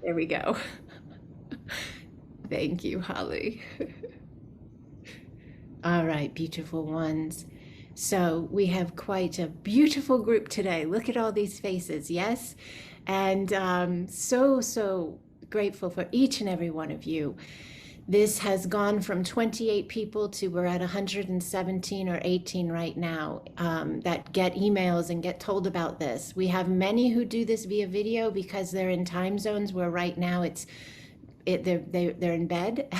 There we go. Thank you, Holly. All right, beautiful ones. So we have quite a beautiful group today. Look at all these faces, yes? And so grateful for each and every one of you. This has gone from 28 people to we're at 117 or 18 right now that get emails and get told about this. We have many who do this via video because they're in time zones where right now they're in bed.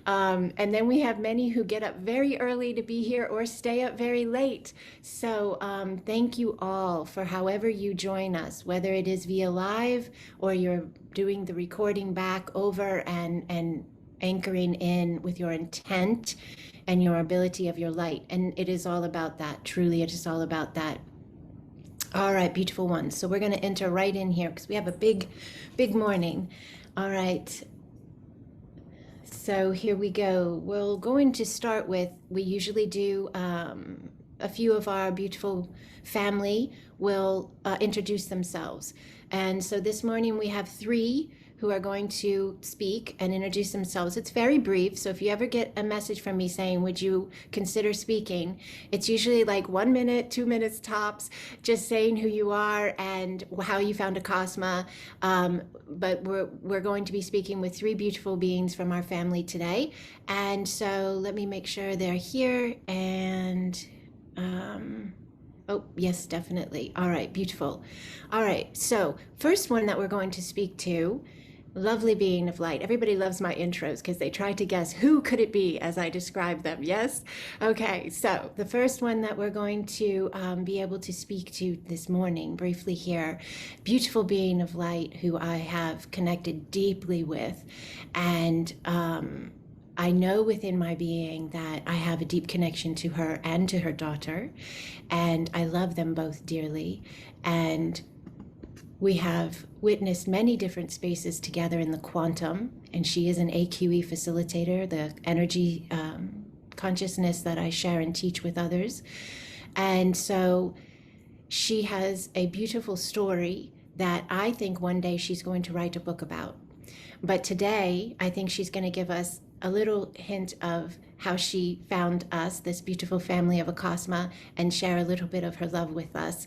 And then we have many who get up very early to be here or stay up very late. So thank you all for however you join us, whether it is via live or you're doing the recording back over and anchoring in with your intent and your ability of your light. And it is all about that. Truly, it is all about that. All right, beautiful ones. So we're going to enter right in here because we have a big morning. All right. So here we go. We're going to start with, we usually do a few of our beautiful family will introduce themselves. And so this morning we have three who are going to speak and introduce themselves. It's very brief, so if you ever get a message from me saying, would you consider speaking? It's usually like 1 minute, 2 minutes tops, just saying who you are and how you found Acasma. But we're going to be speaking with three beautiful beings from our family today. And so let me make sure they're here and oh, yes, definitely. All right, beautiful. All right, so first one that we're going to speak to, lovely being of light. Everybody loves my intros because they try to guess who could it be as I describe them, yes? Okay, so the first one that we're going to be able to speak to this morning, briefly here, beautiful being of light who I have connected deeply with. And I know within my being that I have a deep connection to her and to her daughter, and I love them both dearly. And we have witnessed many different spaces together in the quantum, and she is an AQE facilitator, the energy consciousness that I share and teach with others. And so she has a beautiful story that I think one day she's going to write a book about. But today, I think she's going to give us a little hint of how she found us, this beautiful family of Acasma, and share a little bit of her love with us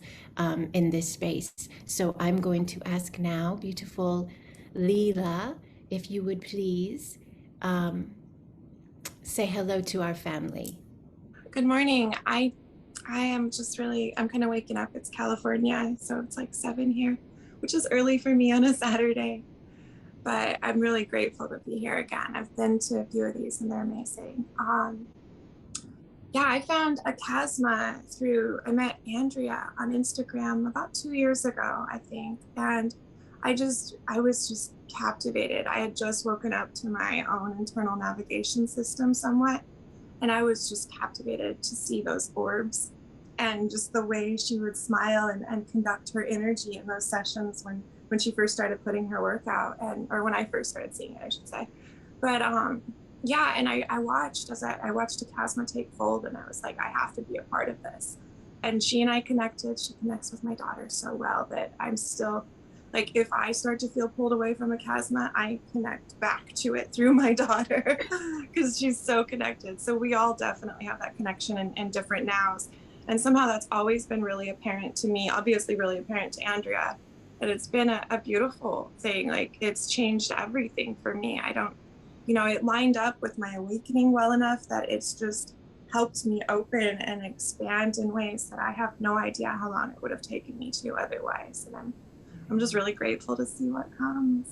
in this space. So I'm going to ask now, beautiful Leela, if you would please say hello to our family. Good morning. I am just really, I'm kind of waking up. It's California, so it's like 7 here, which is early for me on a Saturday. But I'm really grateful to be here again. I've been to a few of these and they're amazing. Yeah, I found Acasma I met Andrea on Instagram about 2 years ago, I think. And I was just captivated. I had just woken up to my own internal navigation system somewhat. And I was just captivated to see those orbs and just the way she would smile and conduct her energy in those sessions when she first started putting her work out, or when I first started seeing it, I should say. But yeah, and I watched Acasma take fold, and I was like, I have to be a part of this. And she and I connected. She connects with my daughter so well that I'm still, like, if I start to feel pulled away from Acasma, I connect back to it through my daughter because she's so connected. So we all definitely have that connection in different nows. And somehow that's always been really apparent to me, obviously really apparent to Andrea. And it's been a beautiful thing. Like, it's changed everything for me. It lined up with my awakening well enough that it's just helped me open and expand in ways that I have no idea how long it would have taken me to otherwise. And I'm just really grateful to see what comes.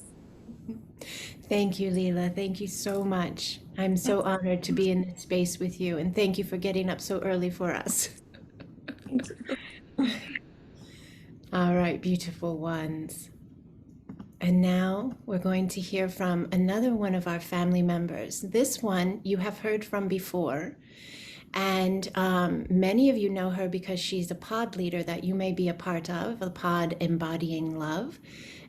Thank you, Leela. Thank you so much. I'm so honored to be in this space with you, and thank you for getting up so early for us. Thank you. All right, beautiful ones. And now we're going to hear from another one of our family members. This one you have heard from before, and many of you know her because she's a pod leader that you may be a part of, a pod embodying love.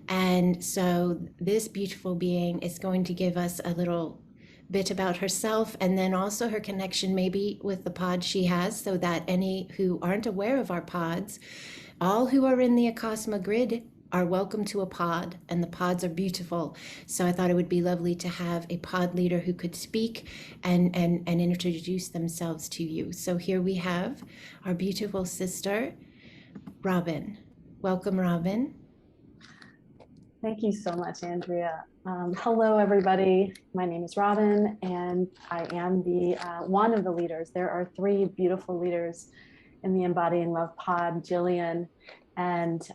And so this beautiful being is going to give us a little bit about herself, and then also her connection maybe with the pod she has, so that any who aren't aware of our pods, all who are in the Acasma grid are welcome to a pod, and the pods are beautiful. So I thought it would be lovely to have a pod leader who could speak and introduce themselves to you. So here we have our beautiful sister, Robin. Welcome, Robin. Thank you so much, Andrea. Hello, everybody. My name is Robin, and I am the one of the leaders. There are three beautiful leaders in the Embodying Love Pod: Jillian and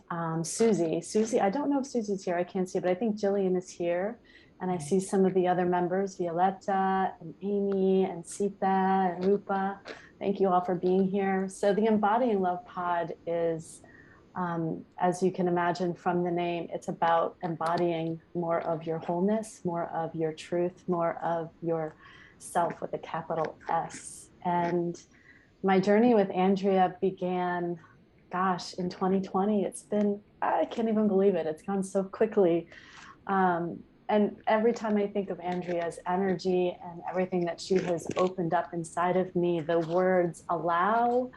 Susie. Susie, I don't know if Susie's here. I can't see, but I think Jillian is here. And I see some of the other members, Violetta and Amy and Sita and Rupa. Thank you all for being here. So the Embodying Love Pod is, as you can imagine from the name, it's about embodying more of your wholeness, more of your truth, more of your self with a capital S. And my journey with Andrea began, gosh, in 2020. It's been, I can't even believe it. It's gone so quickly. And every time I think of Andrea's energy and everything that she has opened up inside of me, the words allow,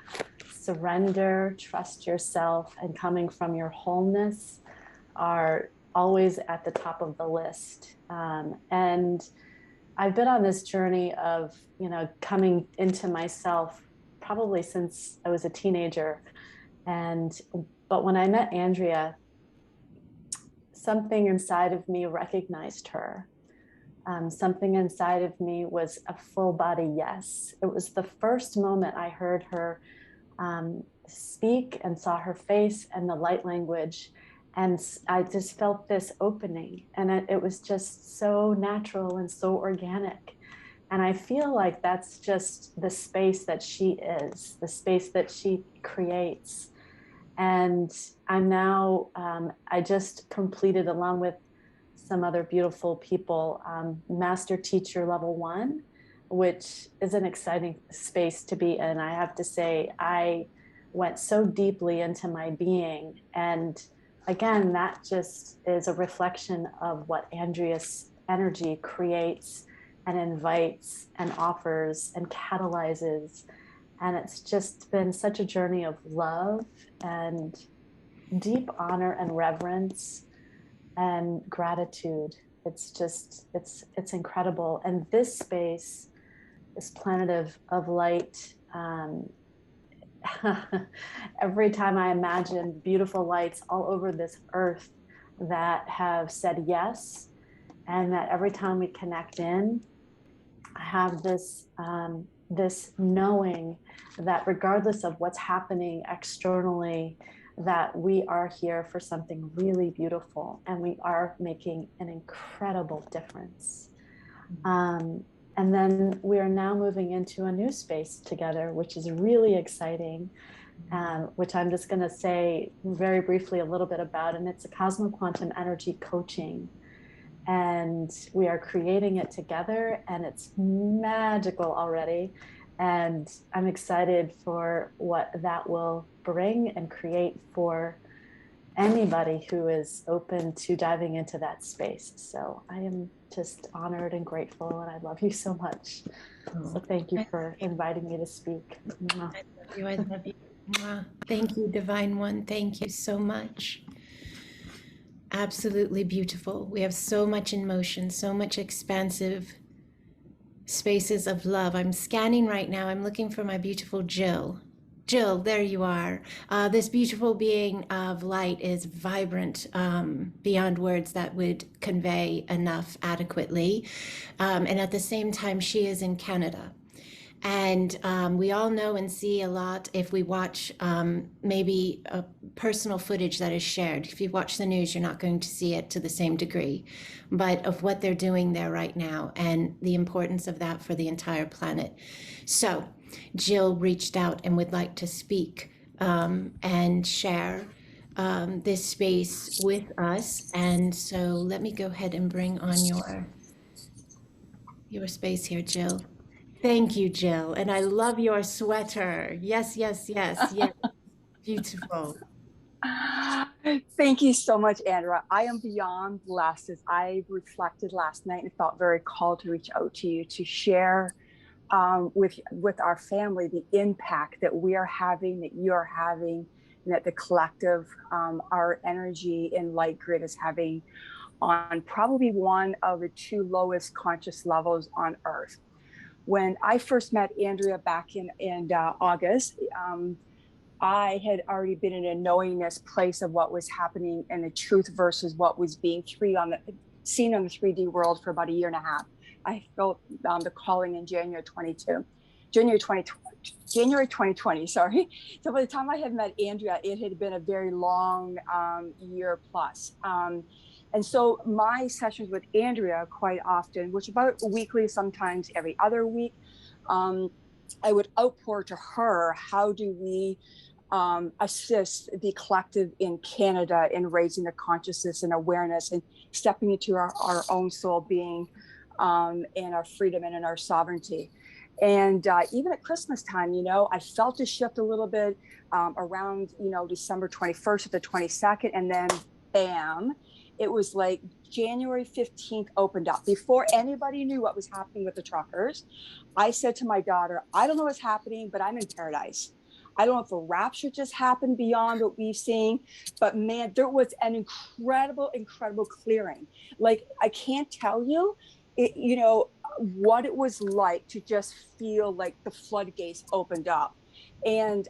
surrender, trust yourself, and coming from your wholeness are always at the top of the list. And I've been on this journey of, coming into myself probably since I was a teenager. But when I met Andrea, something inside of me recognized her. Something inside of me was a full body yes. It was the first moment I heard her speak and saw her face and the light language. And I just felt this opening, and it was just so natural and so organic. And I feel like that's just the space that she is, the space that she creates. And I'm now, I just completed, along with some other beautiful people, Master Teacher Level 1, which is an exciting space to be in. I have to say, I went so deeply into my being. And again, that just is a reflection of what Andrea's energy creates and invites and offers and catalyzes. And it's just been such a journey of love and deep honor and reverence and gratitude. It's just, it's incredible. And this space, this planet of light, every time I imagine beautiful lights all over this earth that have said yes, and that every time we connect in, I have this, this knowing that regardless of what's happening externally, that we are here for something really beautiful, and we are making an incredible difference. And then we are now moving into a new space together, which is really exciting, which I'm just going to say very briefly a little bit about, and it's Acasma Quantum Energy Coaching. And we are creating it together, and it's magical already. And I'm excited for what that will bring and create for anybody who is open to diving into that space. So I am just honored and grateful, and I love you so much. So thank you for inviting me to speak. I love you. I love you. Thank you, Divine One. Thank you so much. Absolutely beautiful. We have so much in motion, so much expansive spaces of love. I'm scanning right now. I'm looking for my beautiful Jill. Jill, there you are. This beautiful being of light is vibrant beyond words that would convey enough adequately. And at the same time, she is in Canada. And we all know and see a lot if we watch maybe a personal footage that is shared. If you watch the news, you're not going to see it to the same degree, but of what they're doing there right now and the importance of that for the entire planet. So Jill reached out and would like to speak and share this space with us. And so let me go ahead and bring on your space here, Jill. Thank you, Jill. And I love your sweater. Yes, yes, yes, yes. Beautiful. Thank you so much, Andrea. I am beyond blessed. As I reflected last night and felt very called to reach out to you to share with our family the impact that we are having, that you are having, and that the collective, our energy in light grid is having on probably one of the two lowest conscious levels on Earth. When I first met Andrea back in August, I had already been in a knowingness place of what was happening and the truth versus what was being seen on the 3D world for about a year and a half. I felt the calling in January 2020, sorry. So by the time I had met Andrea, it had been a very long year plus. And so my sessions with Andrea quite often, which about weekly, sometimes every other week, I would outpour to her, how do we assist the collective in Canada in raising the consciousness and awareness and stepping into our own soul being and our freedom and in our sovereignty. And even at Christmas time, I felt a shift a little bit around, December 21st to the 22nd. And then bam, it was like January 15th opened up. Before anybody knew what was happening with the truckers, I said to my daughter, I don't know what's happening, but I'm in paradise. I don't know if a rapture just happened beyond what we've seen, but man, there was an incredible, incredible clearing. Like, I can't tell you, what it was like to just feel like the floodgates opened up. And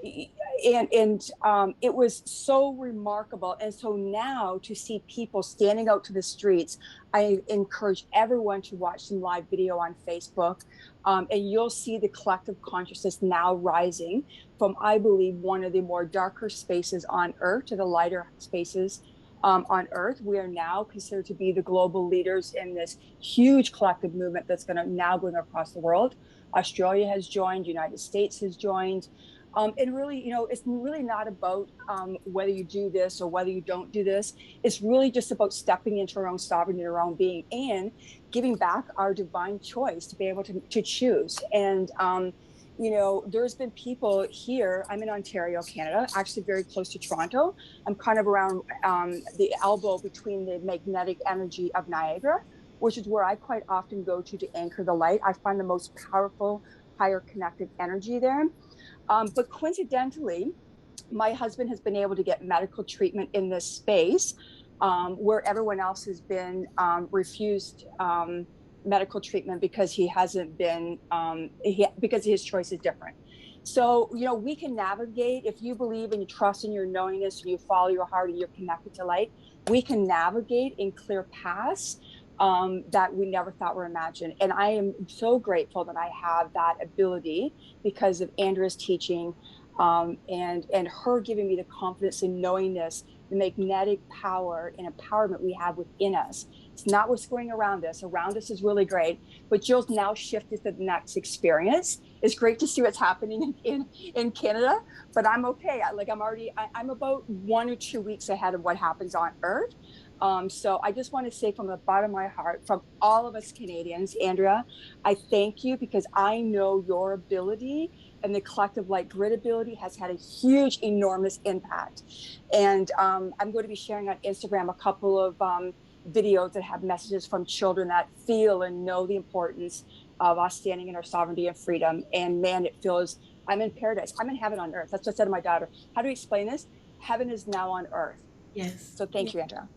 it was so remarkable. And so now to see people standing out to the streets, I encourage everyone to watch some live video on Facebook. And you'll see the collective consciousness now rising from, I believe, one of the more darker spaces on Earth to the lighter spaces on Earth. We are now considered to be the global leaders in this huge collective movement that's going to now go across the world. Australia has joined, United States has joined. And really, it's really not about whether you do this or whether you don't do this. It's really just about stepping into our own sovereignty, our own being, and giving back our divine choice to be able to choose. And, there's been people here. I'm in Ontario, Canada, actually very close to Toronto. I'm kind of around the elbow between the magnetic energy of Niagara, which is where I quite often go to anchor the light. I find the most powerful, higher connected energy there. But coincidentally, my husband has been able to get medical treatment in this space where everyone else has been refused medical treatment because he hasn't been, because his choice is different. So, we can navigate. If you believe and you trust in your knowingness and you follow your heart and you're connected to light, we can navigate and clear paths that we never thought were imagined. And I am so grateful that I have that ability because of Andrea's teaching and her giving me the confidence and knowingness, the magnetic power and empowerment we have within us. It's not what's going around us. Around us is really great, but Jill's now shifted to the next experience. It's great to see what's happening in Canada, but I'm okay. I'm about 1 or 2 weeks ahead of what happens on Earth. So I just want to say from the bottom of my heart, from all of us Canadians, Andrea, I thank you because I know your ability and the collective light grid ability has had a huge, enormous impact. And I'm going to be sharing on Instagram a couple of videos that have messages from children that feel and know the importance of us standing in our sovereignty and freedom. And man, it feels, I'm in paradise. I'm in heaven on earth. That's what I said to my daughter. How do we explain this? Heaven is now on earth. Yes. So thank you, Andrea.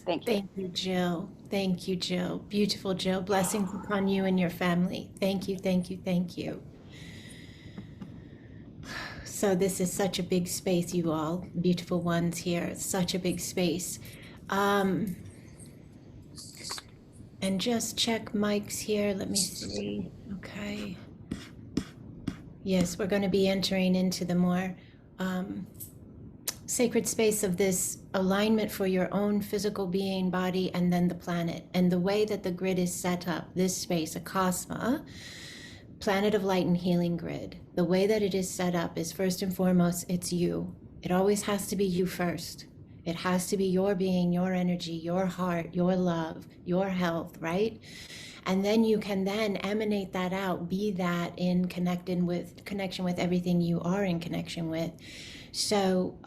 Thank you. Thank you, Jill. Thank you, Jill. Beautiful Jill. Blessings upon you and your family. Thank you, thank you, thank you. So this is such a big space, you all, beautiful ones here. It's such a big space. And just check mics here. Let me see. Okay. Yes, we're going to be entering into the more sacred space of this alignment for your own physical being, body, and then the planet. And the way that the grid is set up, this space, Acasma, Planet of Light and Healing Grid, the way that it is set up is first and foremost, it's you. It always has to be you first. It has to be your being, your energy, your heart, your love, your health, right? And then you can then emanate that out, be that in connection with everything you are in connection with. So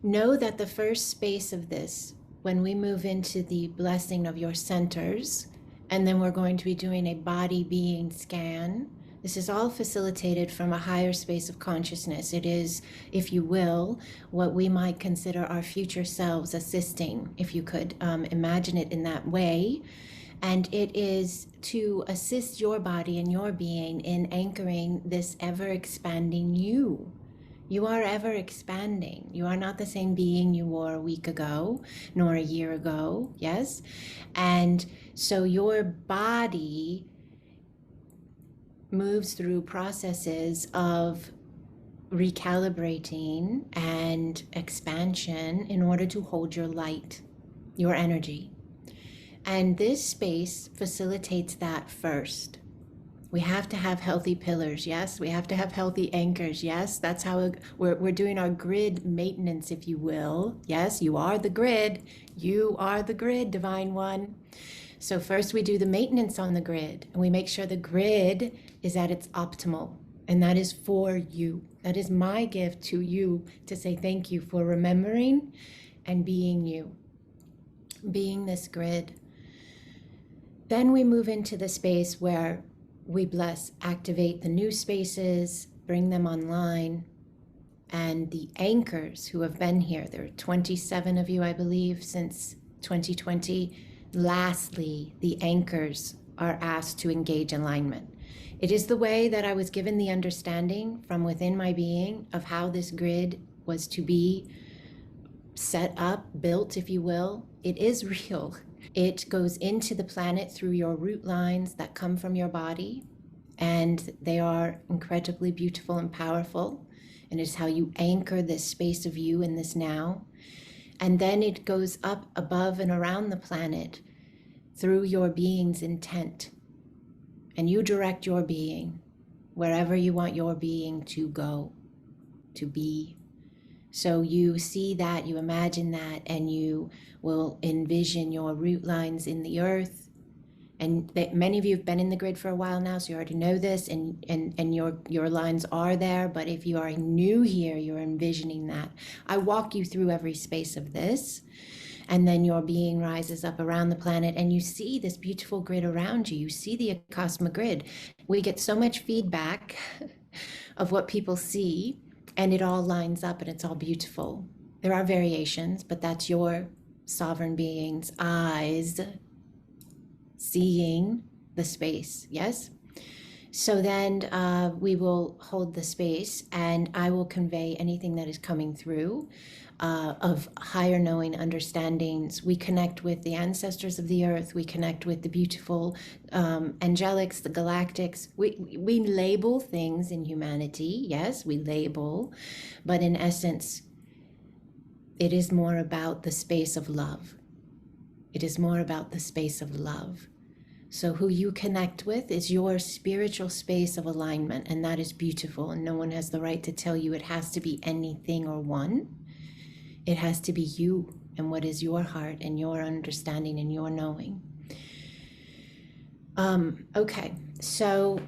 know that the first space of this, when we move into the blessing of your centers, and then we're going to be doing a body being scan. This is all facilitated from a higher space of consciousness. It is, if you will, what we might consider our future selves assisting, if you could imagine it in that way. And it is to assist your body and your being in anchoring this ever expanding you. You are ever expanding. You are not the same being you were a week ago, nor a year ago, yes? And so your body moves through processes of recalibrating and expansion in order to hold your light, your energy. And this space facilitates that first. We have to have healthy pillars, yes. We have to have healthy anchors, yes. That's how we're doing our grid maintenance, if you will. Yes, you are the grid. You are the grid, Divine One. So first we do the maintenance on the grid, and we make sure the grid is at its optimal. And that is for you. That is my gift to you, to say thank you for remembering and being you, being this grid. Then we move into the space where we bless, activate the new spaces, bring them online, and the anchors who have been here. There are 27 of you, I believe, since 2020. Lastly, the anchors are asked to engage alignment. It is the way that I was given the understanding from within my being of how this grid was to be set up, built, if you will. It is real. It goes into the planet through your root lines that come from your body, and they are incredibly beautiful and powerful. And it's how you anchor this space of you in this now. And then it goes up above and around the planet through your being's intent. And you direct your being wherever you want your being to go, to be. So you see that, you imagine that, and you will envision your root lines in the earth. And many of you have been in the grid for a while now, so you already know this, and your lines are there. But if you are new here, you're envisioning that. I walk you through every space of this, and then your being rises up around the planet, and you see this beautiful grid around you. You see the Acasma grid. We get so much feedback of what people see, and it all lines up, and it's all beautiful. There are variations, but that's your sovereign being's eyes seeing the space, yes? So then we will hold the space, and I will convey anything that is coming through of higher knowing understandings. We connect with the ancestors of the earth. We connect with the beautiful angelics, the galactics. We label things in humanity. Yes, we label, but in essence, it is more about the space of love. It is more about the space of love. So who you connect with is your spiritual space of alignment, and that is beautiful, and no one has the right to tell you it has to be anything or one. It has to be you and what is your heart and your understanding and your knowing. Okay, so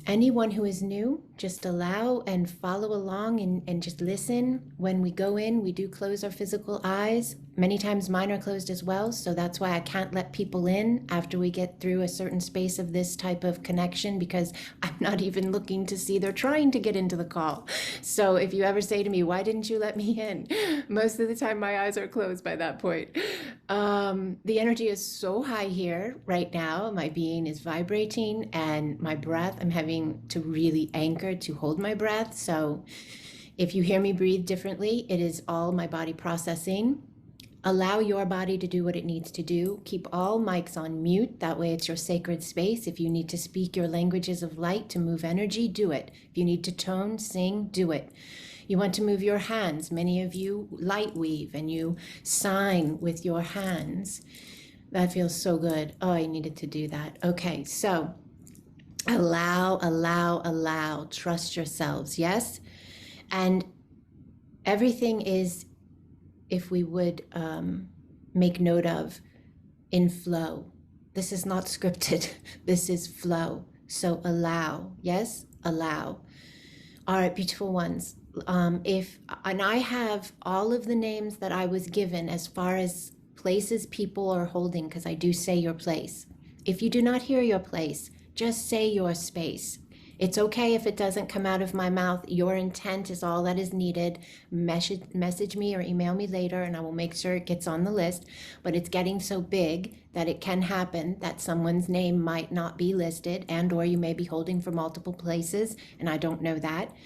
anyone who is new, just allow and follow along and just listen. When we go in, we do close our physical eyes. Many times mine are closed as well, so that's why I can't let people in after we get through a certain space of this type of connection, because I'm not even looking to see they're trying to get into the call. So if you ever say to me, why didn't you let me in? Most of the time my eyes are closed by that point. The energy is so high here right now. My being is vibrating, and my breath, I'm having to really anchor to hold my breath. So if you hear me breathe differently, it is all my body processing. Allow your body to do what it needs to do. Keep all mics on mute. That way it's your sacred space. If you need to speak your languages of light to move energy, do it. If you need to tone, sing, do it. You want to move your hands. Many of you light weave and you sign with your hands. That feels so good. Oh, I needed to do that. Okay, so allow. Trust yourselves, yes? And everything is, if we would make note of, in flow. This is not scripted. This is flow. So allow, yes? Allow. All right, beautiful ones. And I have all of the names that I was given as far as places people are holding, because I do say your place. If you do not hear your place, Just say your space. It's okay if it doesn't come out of my mouth. Your intent is all that is needed. Message me or email me later and I will make sure it gets on the list. But it's getting so big that it can happen that someone's name might not be listed, and or you may be holding for multiple places, and I don't know that.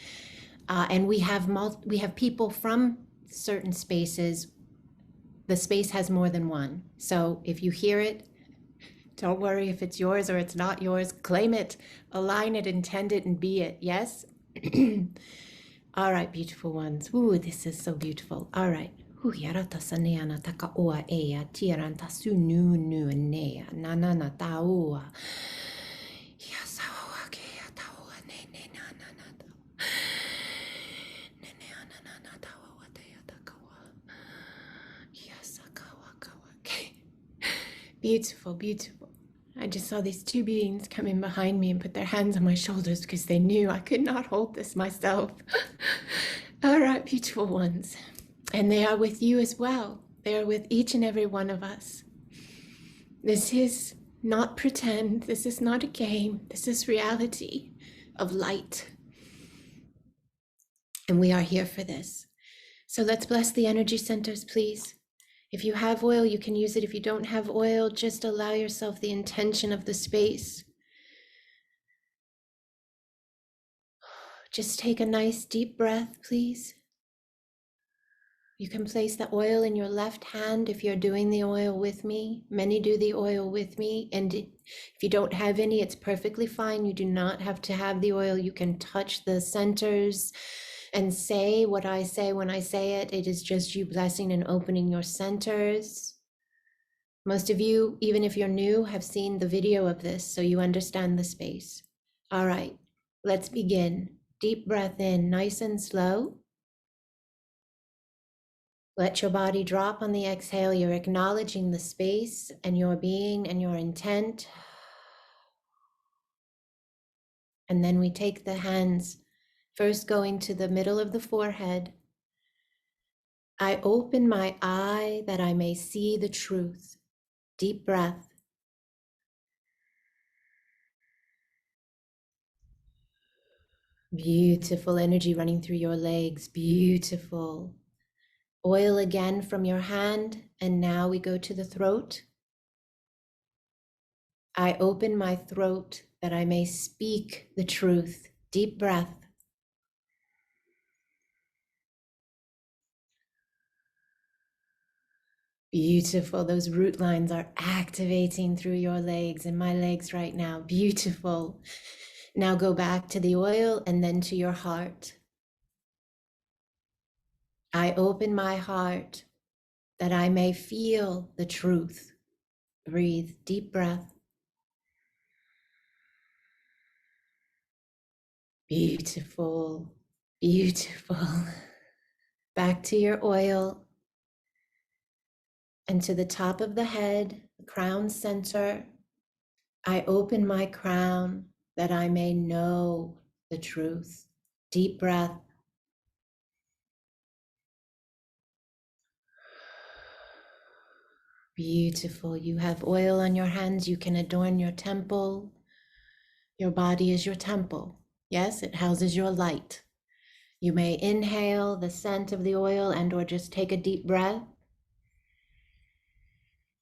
And we have people from certain spaces. The space has more than one. So if you hear it, don't worry if it's yours or it's not yours. Claim it, align it, intend it, and be it. Yes? All right, beautiful ones. Ooh, this is so beautiful. All right. Yarata saneana taka oa ea tiranta sunu nu nea nanana taua. Yasawa kea taua ne ne na na na ta. Ne ne na na na taua watea takawa. Yasakawa kawa. Okay. Beautiful, beautiful. I just saw these two beings come in behind me and put their hands on my shoulders because they knew I could not hold this myself. All right, beautiful ones. And they are with you as well. They are with each and every one of us. This is not pretend. This is not a game. This is reality of light. And we are here for this. So let's bless the energy centers, please. If you have oil, you can use it. If you don't have oil, just allow yourself the intention of the space. Just take a nice deep breath, please. You can place the oil in your left hand if you're doing the oil with me. Many do the oil with me. And if you don't have any, it's perfectly fine. You do not have to have the oil. You can touch the centers and say what I say when I say it. It is just you blessing and opening your centers. Most of you, even if you're new, have seen the video of this, so you understand the space. All right, let's begin. Deep breath in, nice and slow. Let your body drop on the exhale. You're acknowledging the space and your being and your intent. And then we take the hands, first going to the middle of the forehead. I open my eye that I may see the truth. Deep breath. Beautiful energy running through your legs. Beautiful. Oil again from your hand. And now we go to the throat. I open my throat that I may speak the truth. Deep breath. Beautiful. Those root lines are activating through your legs and my legs right now. Beautiful. Now go back to the oil and then to your heart. I open my heart that I may feel the truth. Breathe, deep breath. Beautiful, beautiful. Back to your oil and to the top of the head, the crown center. I open my crown that I may know the truth. Deep breath. Beautiful. You have oil on your hands. You can adorn your temple. Your body is your temple. Yes, it houses your light. You may inhale the scent of the oil and or just take a deep breath.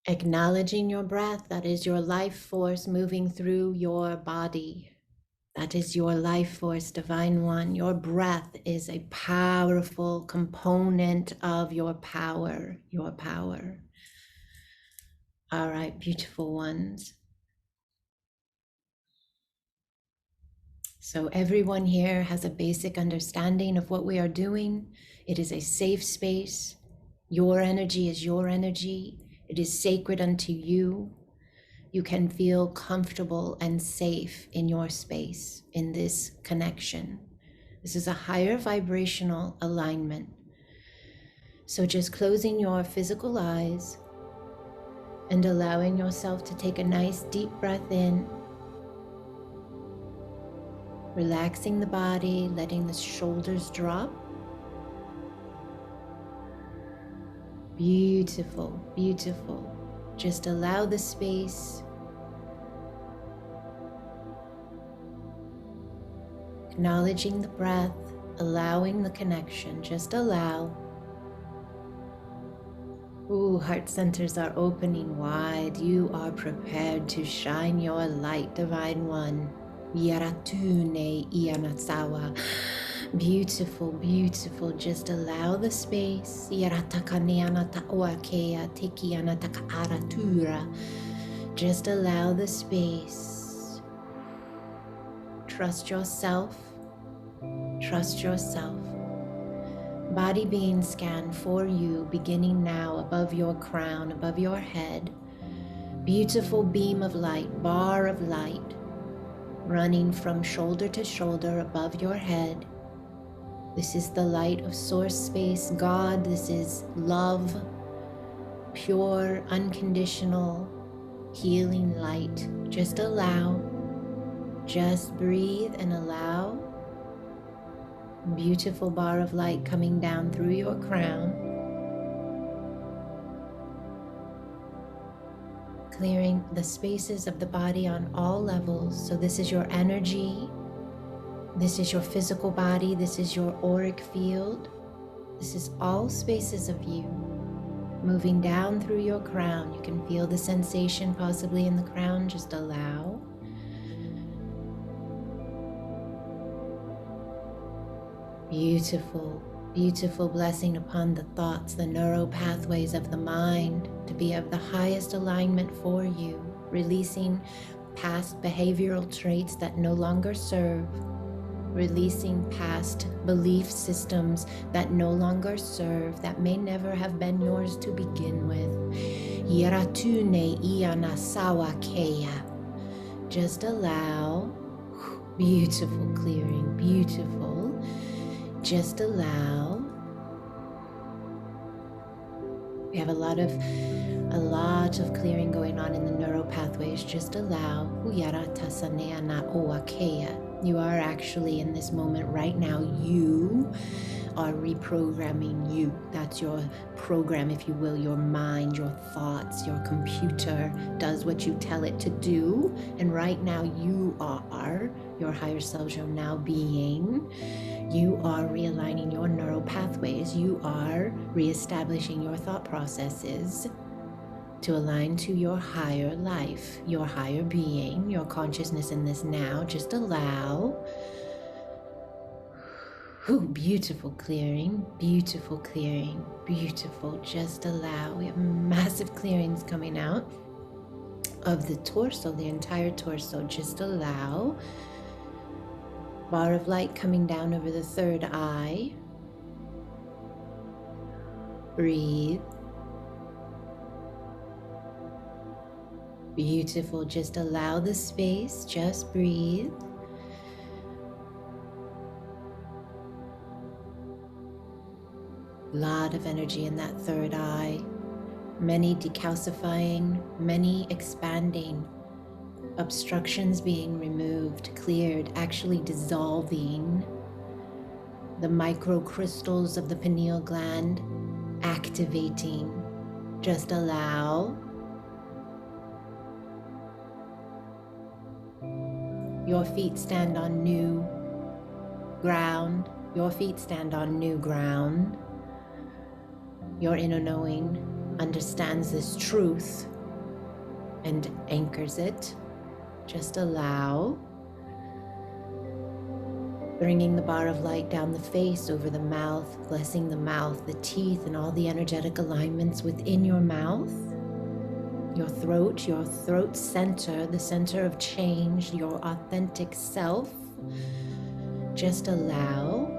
Acknowledging your breath, that is your life force moving through your body. That is your life force, Divine One. Your breath is a powerful component of your power, your power. All right, beautiful ones. So everyone here has a basic understanding of what we are doing. It is a safe space. Your energy is your energy. It is sacred unto you. You can feel comfortable and safe in your space, in this connection. This is a higher vibrational alignment. So just closing your physical eyes and allowing yourself to take a nice deep breath in, relaxing the body, letting the shoulders drop. Beautiful, beautiful. Just allow the space Acknowledging the breath, allowing the connection, just allow. Ooh, heart centers are opening wide. You are prepared to shine your light, Divine One. Yaratune ianatsawa. Beautiful, beautiful. Just allow the space. Yaratakaneanata oakea tekianataka aratura. Just allow the space. Trust yourself. Trust yourself. Body being scanned for you, beginning now above your crown, above your head. Beautiful beam of light, bar of light, running from shoulder to shoulder above your head. This is the light of source space, God. This is love, pure, unconditional, healing light. Just allow, just breathe and allow. Beautiful bar of light coming down through your crown, clearing the spaces of the body on all levels. So this is your energy, this is your physical body, this is your auric field, this is all spaces of you moving down through your crown. You can feel the sensation possibly in the crown. Just allow. Beautiful, beautiful blessing upon the thoughts, the neural pathways of the mind to be of the highest alignment for you, releasing past behavioral traits that no longer serve, releasing past belief systems that no longer serve, that may never have been yours to begin with. Yaratune ianasawa keya. Just allow. Beautiful clearing, beautiful. Just allow. We have a lot of clearing going on in the neural pathways. Just allow. You are actually in this moment right now. You are reprogramming you. That's your program, if you will, your mind, your thoughts, your computer does what you tell it to do. And right now you are your higher selves, your now being. You are realigning your neural pathways. You are reestablishing your thought processes to align to your higher life, your higher being, your consciousness in this now. Just allow. Ooh, beautiful clearing, beautiful clearing, beautiful. Just allow. We have massive clearings coming out of the torso, the entire torso. Just allow. Bar of light coming down over the third eye. Breathe. Beautiful. Just allow the space. Just breathe. Lot of energy in that third eye. Many decalcifying, many expanding. Obstructions being removed, cleared, actually dissolving. The microcrystals of the pineal gland activating. Just allow. Your feet stand on new ground. Your feet stand on new ground. Your inner knowing understands this truth and anchors it. Just allow. Bringing the bar of light down the face, over the mouth, blessing the mouth, the teeth, and all the energetic alignments within your mouth. Your throat center, the center of change, your authentic self. Just allow.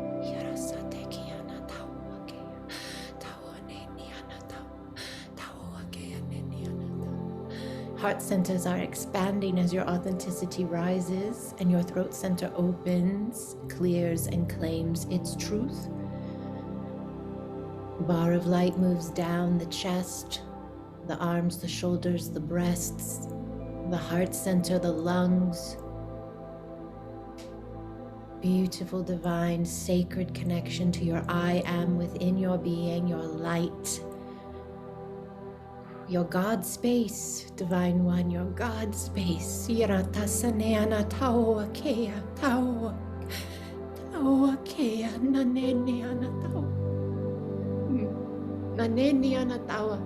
Heart centers are expanding as your authenticity rises and your throat center opens, clears, and claims its truth. Bar of light moves down the chest, the arms, the shoulders, the breasts, the heart center, the lungs. Beautiful, divine, sacred connection to your I am within your being, your light. Your God space, Divine One, your God space. taua kea nanene anatawa. Nanene anatawa.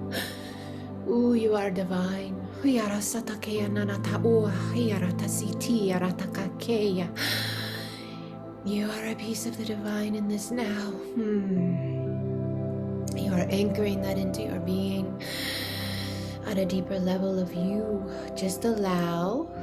Ooh, you are divine. Huyara satakea nanataua. Huyara tasiti aratakakea. You are a piece of the divine in this now. You are anchoring that into your being at a deeper level of you. Just allow.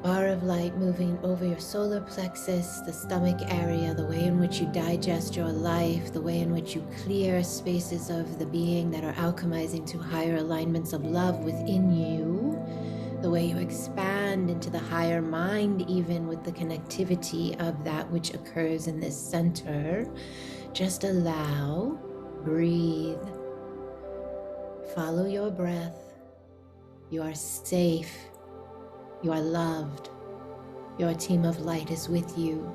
Bar of light moving over your solar plexus, the stomach area, the way in which you digest your life, the way in which you clear spaces of the being that are alchemizing to higher alignments of love within you, the way you expand into the higher mind, even with the connectivity of that which occurs in this center. Just allow, breathe, follow your breath. You are safe. You are loved. Your team of light is with you.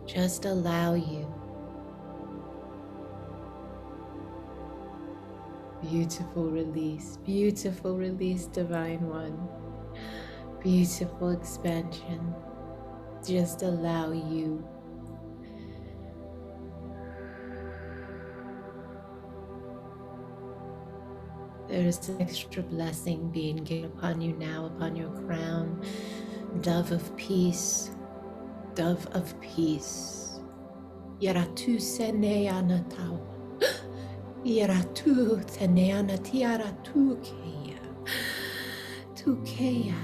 Just allow you. Beautiful release, Divine One. Beautiful expansion. Just allow you. There is an extra blessing being given upon you now, upon your crown. Dove of peace, dove of peace. Yaratu seneana tau. Yaratu seneana tiaratu keya. Tukeya.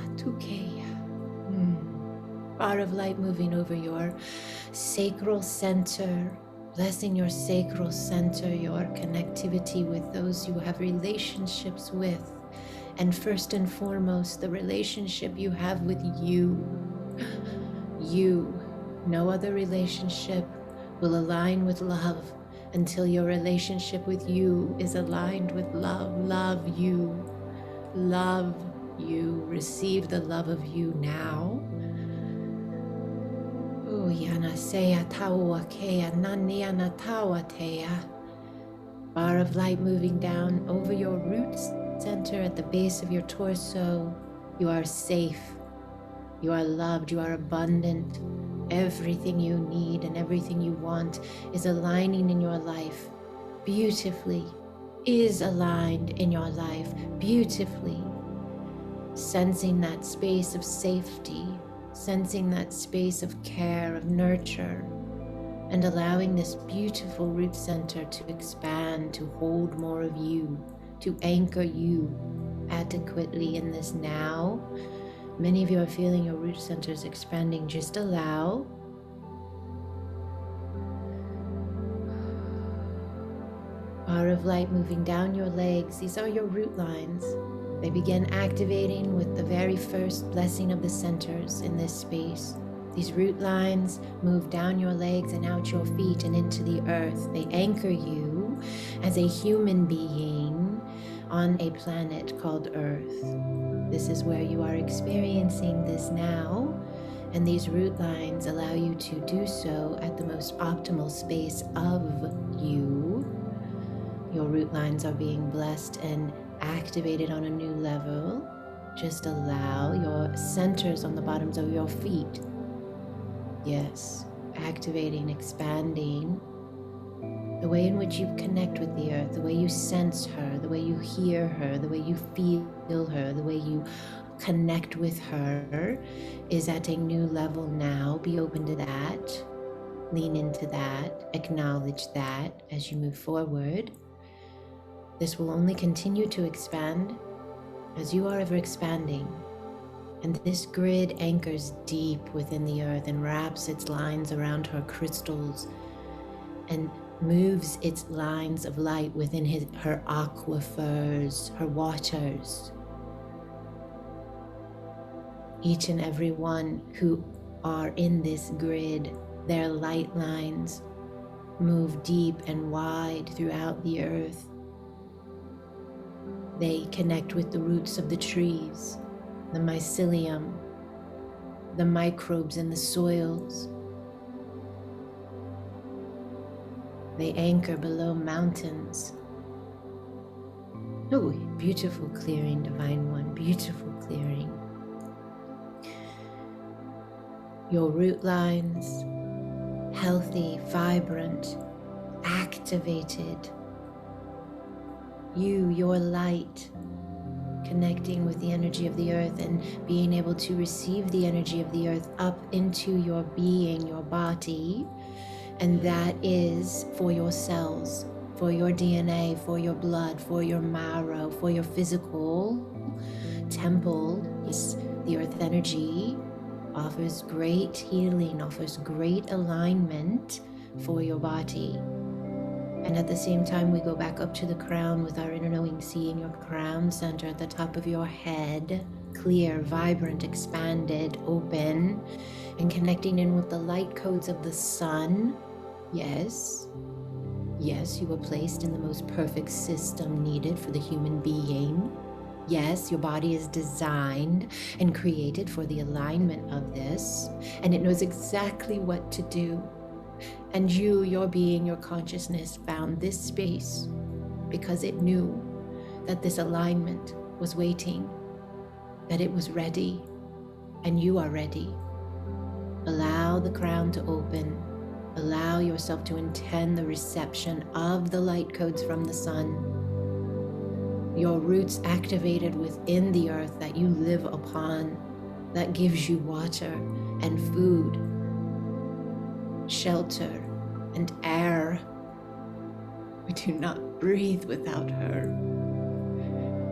Bar of light moving over your sacral center. Blessing your sacral center, your connectivity with those you have relationships with. And first and foremost, the relationship you have with you. You. No other relationship will align with love until your relationship with you is aligned with love. Love you. Love you. Receive the love of you now. Yana seya taua kea naniana taua tea. Bar of light moving down over your root center at the base of your torso. You are safe. You are loved. You are abundant. Everything you need and everything you want is aligning in your life beautifully. Is aligned in your life beautifully. Sensing that space of safety. Sensing that space of care, of nurture, and allowing this beautiful root center to expand, to hold more of you, to anchor you adequately in this now. Many of you are feeling your root centers expanding. Just allow. Bar of light moving down your legs. These are your root lines. They begin activating with the very first blessing of the centers in this space. These root lines move down your legs and out your feet and into the earth. They anchor you as a human being on a planet called Earth. This is where you are experiencing this now, and these root lines allow you to do so at the most optimal space of you. Your root lines are being blessed and activated on a new level. Just allow your centers on the bottoms of your feet. Yes, activating, expanding. The way in which you connect with the earth, the way you sense her, the way you hear her, the way you feel her, the way you connect with her is at a new level now. Be open to that. Lean into that. Acknowledge that as you move forward. This will only continue to expand as you are ever expanding. And this grid anchors deep within the earth and wraps its lines around her crystals and moves its lines of light within her aquifers, her waters. Each and every one who are in this grid, their light lines move deep and wide throughout the earth. They connect with the roots of the trees, the mycelium, the microbes in the soils. They anchor below mountains. Oh, beautiful clearing, Divine One, beautiful clearing. Your root lines, healthy, vibrant, activated. You, your light, connecting with the energy of the earth and being able to receive the energy of the earth up into your being, your body. And that is for your cells, for your DNA, for your blood, for your marrow, for your physical temple. Yes, the earth energy offers great healing, offers great alignment for your body. And at the same time, we go back up to the crown with our inner knowing, seeing your crown center at the top of your head, clear, vibrant, expanded, open, and connecting in with the light codes of the sun. Yes, you were placed in the most perfect system needed for the human being. Yes, your body is designed and created for the alignment of this, and it knows exactly what to do. And you, your being, your consciousness found this space because it knew that this alignment was waiting, that it was ready, and you are ready. Allow the crown to open. Allow yourself to intend the reception of the light codes from the sun. Your roots activated within the earth that you live upon, that gives you water and food, shelter and air. We do not breathe without her.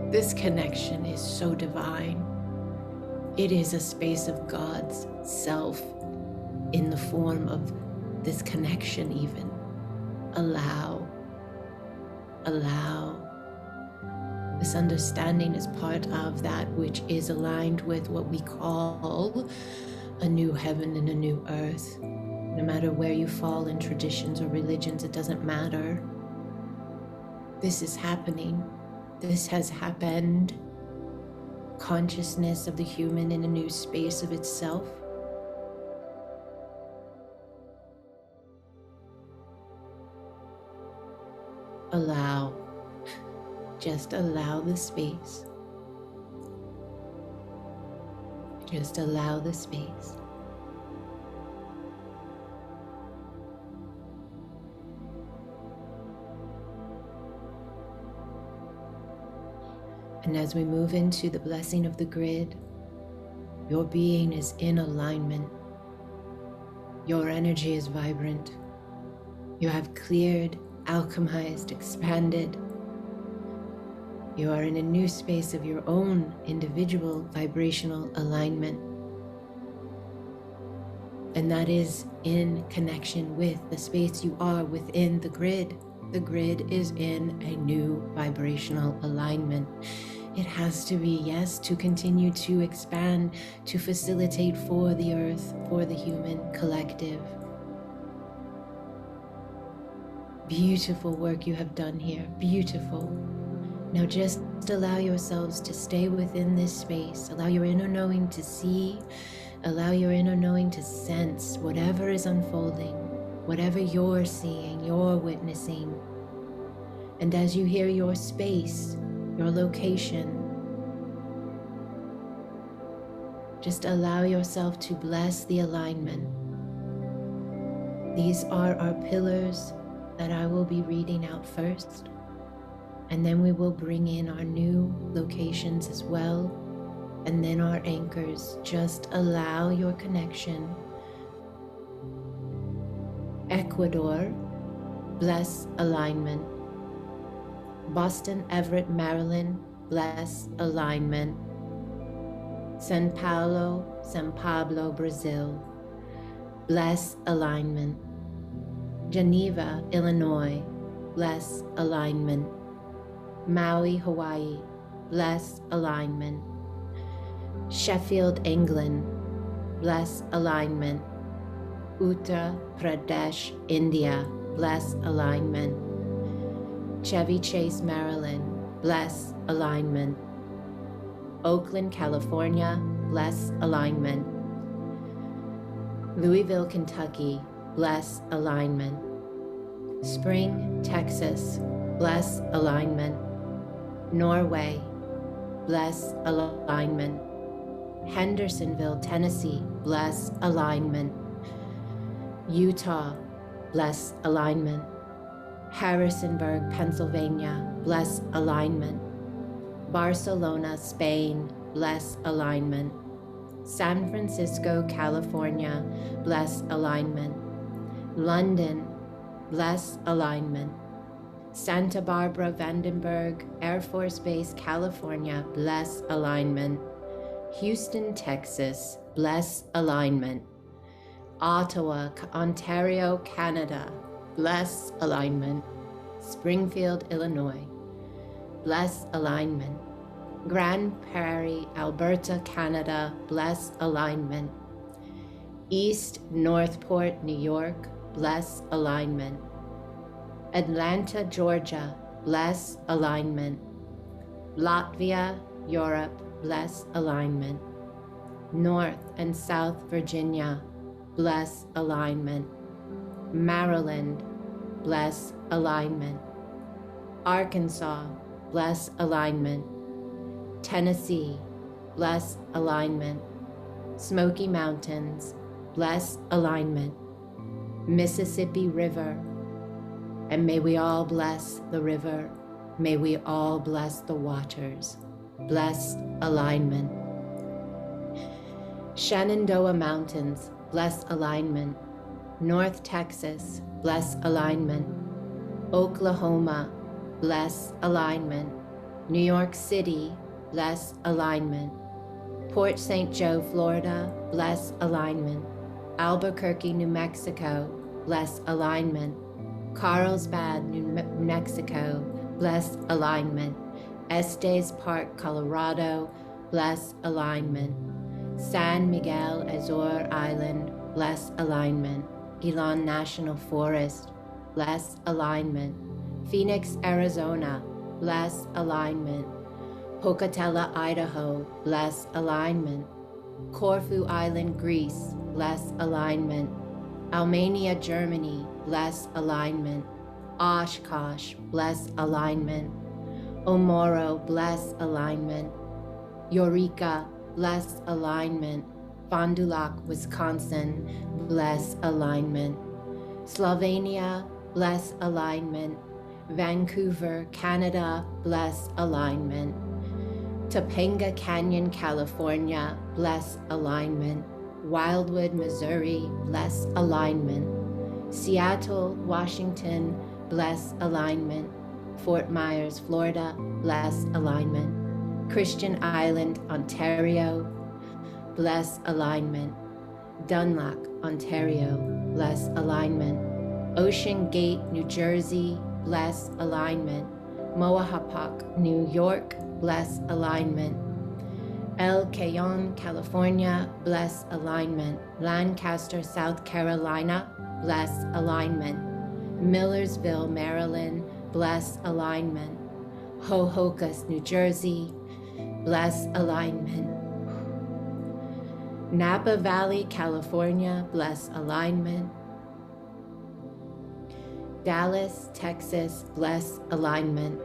This connection is so divine. It is a space of God's self in the form of this connection even. Allow. This understanding is part of that which is aligned with what we call a new heaven and a new earth. No matter where you fall in traditions or religions, it doesn't matter. This is happening. This has happened. Consciousness of the human in a new space of itself. Allow. Just allow the space. Just allow the space. And as we move into the blessing of the grid, your being is in alignment. Your energy is vibrant. You have cleared, alchemized, expanded. You are in a new space of your own individual vibrational alignment. And that is in connection with the space you are within the grid. The grid is in a new vibrational alignment. It has to be, yes, to continue to expand, to facilitate for the earth, for the human collective. Beautiful work you have done here, beautiful. Now just allow yourselves to stay within this space. Allow your inner knowing to see, allow your inner knowing to sense whatever is unfolding, whatever you're seeing, you're witnessing. And as you hear your space, your location, just allow yourself to bless the alignment. These are our pillars that I will be reading out first, and then we will bring in our new locations as well, and then our anchors. Just allow your connection. Ecuador, bless alignment. Boston, Everett, Maryland, bless alignment. São Paulo, Brazil, bless alignment. Geneva, Illinois, bless alignment. Maui, Hawaii, bless alignment. Sheffield, England, bless alignment. Uttar Pradesh, India, bless alignment. Chevy Chase, Maryland, bless alignment. Oakland, California, bless alignment. Louisville, Kentucky, bless alignment. Spring, Texas, bless alignment. Norway, bless alignment. Hendersonville, Tennessee, bless alignment. Utah, bless alignment. Harrisonburg, Pennsylvania, bless alignment. Barcelona, Spain, bless alignment. San Francisco, California, bless alignment. London, bless alignment. Santa Barbara, Vandenberg, Air Force Base, California, bless alignment. Houston, Texas, bless alignment. Ottawa, Ontario, Canada, bless alignment. Springfield, Illinois, bless alignment. Grand Prairie, Alberta, Canada, bless alignment. East Northport, New York, bless alignment. Atlanta, Georgia, bless alignment. Latvia, Europe, bless alignment. North and South Virginia, bless alignment. Maryland, bless alignment. Arkansas, bless alignment. Tennessee, bless alignment. Smoky Mountains, bless alignment. Mississippi River, and may we all bless the river. May we all bless the waters. Bless alignment. Shenandoah Mountains, bless alignment. North Texas, bless alignment. Oklahoma, bless alignment. New York City, bless alignment. Port St. Joe, Florida, bless alignment. Albuquerque, New Mexico, bless alignment. Carlsbad, New Mexico, bless alignment. Estes Park, Colorado, bless alignment. San Miguel, Azore Island, bless alignment. Elon National Forest, bless alignment. Phoenix, Arizona, bless alignment. Pocatello, Idaho, bless alignment. Corfu Island, Greece, bless alignment. Almania, Germany, bless alignment. Oshkosh, bless alignment. Omoro, bless alignment. Eureka, bless alignment. Fond du Lac, Wisconsin, bless alignment. Slovenia, bless alignment. Vancouver, Canada, bless alignment. Topanga Canyon, California, bless alignment. Wildwood, Missouri, bless alignment. Seattle, Washington, bless alignment. Fort Myers, Florida, bless alignment. Christian Island, Ontario, bless alignment. Dunlop, Ontario, bless alignment. Ocean Gate, New Jersey, bless alignment. Moahapak, New York, bless alignment. El Cajon, California, bless alignment. Lancaster, South Carolina, bless alignment. Millersville, Maryland, bless alignment. Hohokus, New Jersey, bless alignment. Napa Valley, California, bless alignment. Dallas, Texas, bless alignment.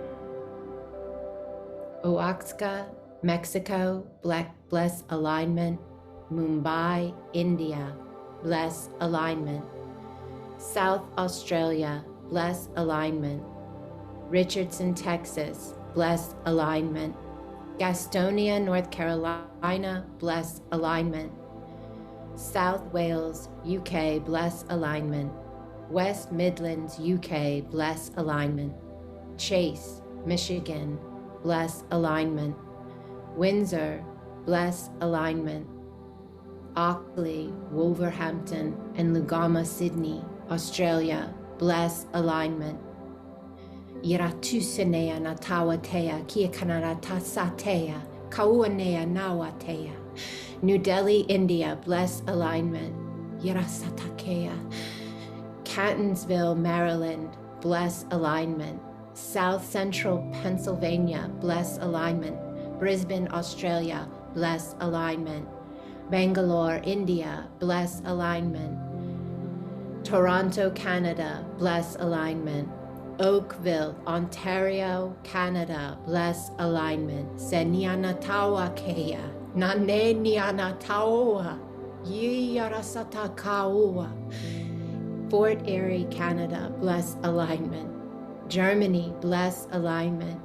Oaxaca, Mexico, bless alignment. Mumbai, India, bless alignment. South Australia, bless alignment. Richardson, Texas, bless alignment. Gastonia, North Carolina, bless alignment. South Wales, UK, bless alignment. West Midlands, UK, bless alignment. Chase, Michigan, bless alignment. Windsor, bless alignment. Ockley, Wolverhampton, and Lugama, Sydney, Australia, bless alignment. Iratusenea natawatea, kiakanaratasatea, kauanea nawatea. New Delhi, India, bless alignment. Yirasatakea. Catonsville, Maryland, bless alignment. South Central Pennsylvania, bless alignment. Brisbane, Australia, bless alignment. Bangalore, India, bless alignment. Toronto, Canada, bless alignment. Oakville, Ontario, Canada, bless alignment. Senianatawa Kea, Nane Nianatawa, Yiyarasata kaua. Fort Erie, Canada, bless alignment. Germany, bless alignment.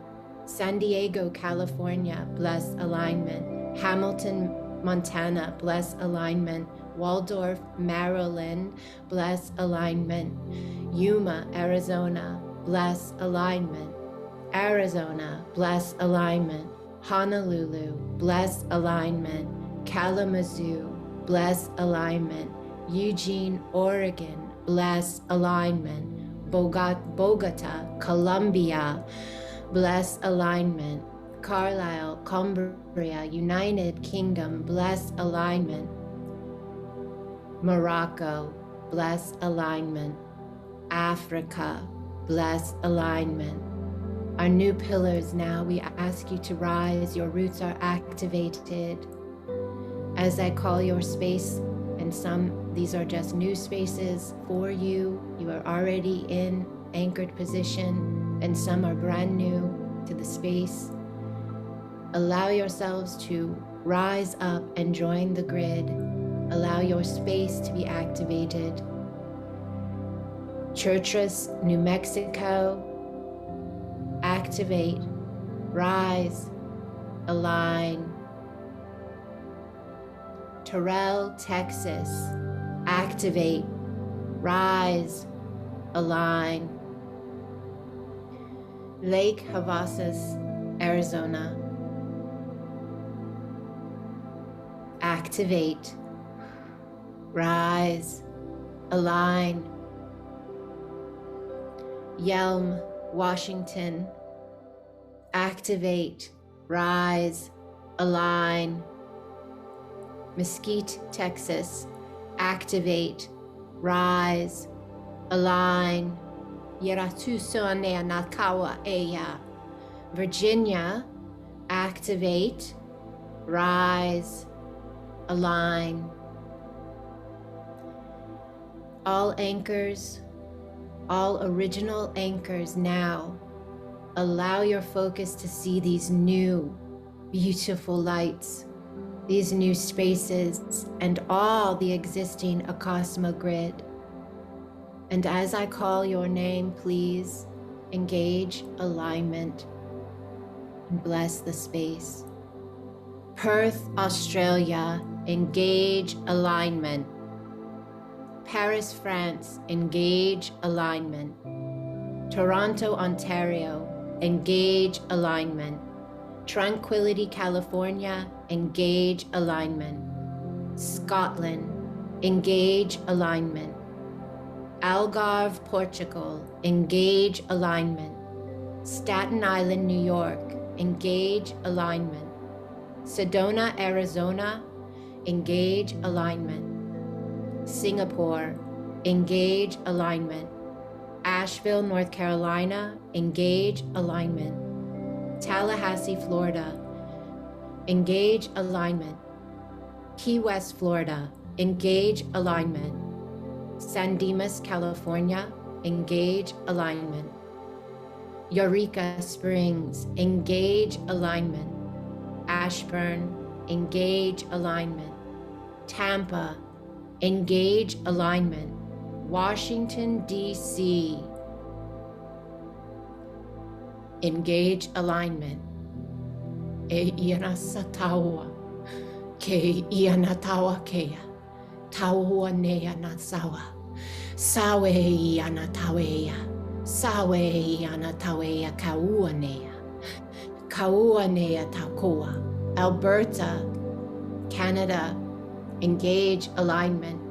San Diego, California, bless alignment. Hamilton, Montana, bless alignment. Waldorf, Maryland, bless alignment. Yuma, Arizona, bless alignment. Arizona, bless alignment. Honolulu, bless alignment. Kalamazoo, bless alignment. Eugene, Oregon, bless alignment. Bogota, Colombia, bless alignment. Carlisle, Cumbria, United Kingdom, bless alignment. Morocco, bless alignment. Africa, bless alignment. Our new pillars now, we ask you to rise. Your roots are activated. As I call your space, and these are just new spaces for you. You are already in anchored position, and some are brand new to the space. Allow yourselves to rise up and join the grid. Allow your space to be activated. Churches, New Mexico, activate, rise, align. Terrell, Texas, activate, rise, align. Lake Havasus, Arizona, activate, rise, align. Yelm, Washington, activate, rise, align. Mesquite, Texas, activate, rise, align. Yeratusoanea Nakawa Eya. Virginia, activate, rise, align. All anchors, all original anchors now, allow your focus to see these new, beautiful lights, these new spaces, and all the existing Acasma grid. And as I call your name, please engage alignment and bless the space. Perth, Australia, engage alignment. Paris, France, engage alignment. Toronto, Ontario, engage alignment. Tranquility, California, engage alignment. Scotland, engage alignment. Algarve, Portugal, engage alignment. Staten Island, New York, engage alignment. Sedona, Arizona, engage alignment. Singapore, engage alignment. Asheville, North Carolina, engage alignment. Tallahassee, Florida, engage alignment. Key West, Florida, engage alignment. San Dimas, California, engage alignment. Eureka Springs, engage alignment. Ashburn, engage alignment. Tampa, engage alignment. Washington, D.C., engage alignment. E iana satawa, ke iana tawa kea, tawa nea na sawa, sawe iana tawea, sawe iana tawea kaua nea takoa. Alberta, Canada, engage alignment.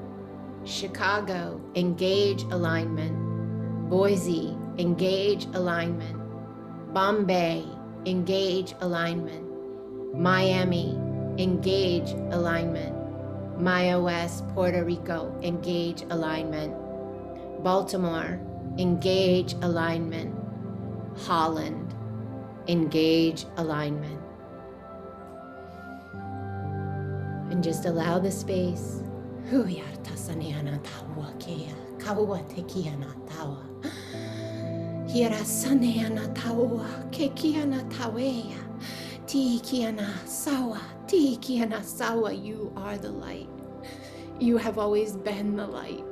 Chicago, engage alignment. Boise, engage alignment. Bombay, engage alignment. Miami, engage alignment. Maya West, Puerto Rico, engage alignment. Baltimore, engage alignment. Holland, engage alignment. And just allow the space. Huyartasaneana tawa kea, kaua tekiana tawa. Hirasaneana tawa, kekiana tawea. Tikiana sawa, you are the light. You have always been the light.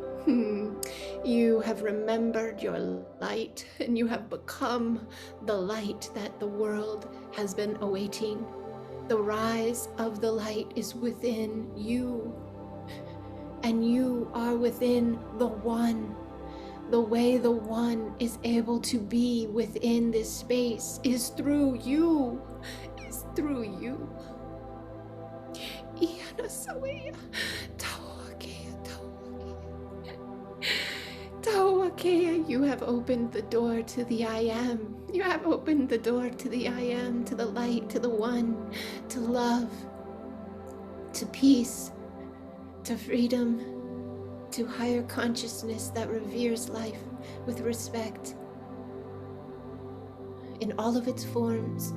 You have remembered your light, and you have become the light that the world has been awaiting. The rise of the light is within you, and you are within the one. The way the one is able to be within this space is through you. Is through you. Tawakea, you have opened the door to the I am. You have opened the door to the I am, to the light, to the one, to love, to peace, to freedom, to higher consciousness that reveres life with respect in all of its forms,